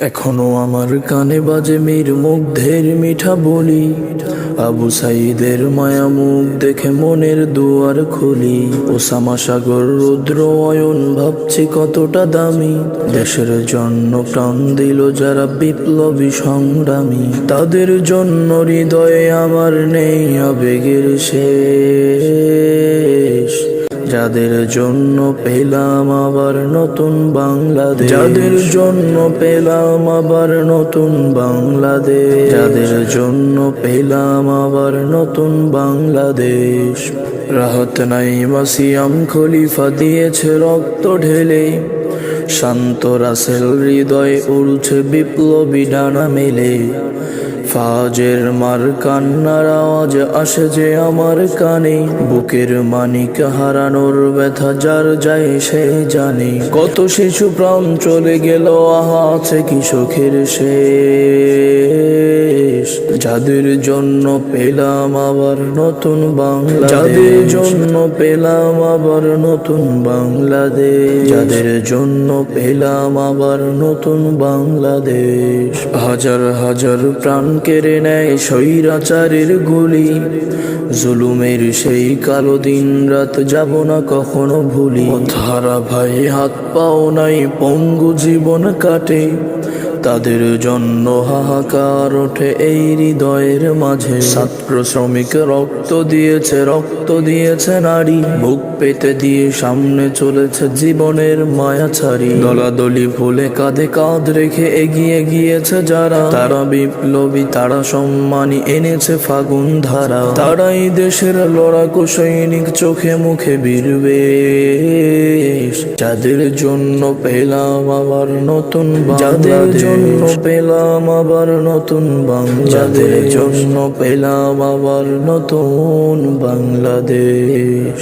এখনো আমার কানে বাজে মীর মুগ্ধের মিঠা বলি, আবু সাইদের মায়া মুখ দেখে মনের দুয়ার খুলি। ওসামা সাগর রুদ্র অয়ন ভাবছি কতটা দামি, দেশের জন্য প্রাণ দিল যারা বিপ্লবী সংগ্রামী। তাদের জন্য হৃদয়ে আমার নেই আবেগের শেষ, যাদের জন্য পেলাম আবার নতুন বাংলাদেশ, যাদের জন্য পেলাম আবার নতুন বাংলাদেশ, যাদের জন্য পেলাম আবার নতুন বাংলাদেশ। রাহত নাইম সিয়াম খলিফা দিয়েছে রক্ত ঢেলে, শান্ত রাসেল হৃদয়ে উড়ছে বিপ্লবী ডানা মেলে। ফাজের মার কান্নার আওয়াজ আসে যে আমার কানে, বুকের মানিক হারানোর ব্যথা যার যায় সে জানে। কত শিশু প্রাণ চলে গেল, আহা আছে কি সুখের শেষ, যাদের জন্য পেলাম আবার নতুন বাংলাদেশ, যাদের জন্য পেলাম আবার নতুন বাংলাদেশ, যাদের জন্য পেলাম আবার নতুন বাংলাদেশ। হাজার হাজার প্রাণ কেড়ে নেয় স্বৈরাচারের গুলি, জুলুমের সেই কালো দিন রাত যাব না কখনো ভুলি। ধারা ভাই হাত পাও নাই পঙ্গু জীবন কাটে, তাদের জন্য হাহাকার ওঠে এই হৃদয়ের মাঝে। ছাত্র শ্রমিক রক্ত দিয়েছে নারী, বুক পেতে দিয়ে সামনে চলেছে জীবনের মায়া ছাড়ি। দলাদলি ভুলে কাঁধে কাঁধ রেখে এগিয়ে গিয়েছে যারা, তারা বিপ্লবী, তারা সম্মানী, এনেছে ফাগুন ধারা। তারাই দেশের লড়াকু সৈনিক, চোখে মুখে বিরবেশ, যাদের জন্য পেলাম আবার নতুন যাদের জন্য পেলাম আবার নতুন বাংলাদেশ, যাদের জন্য পেলাম আবার নতুন বাংলাদেশ।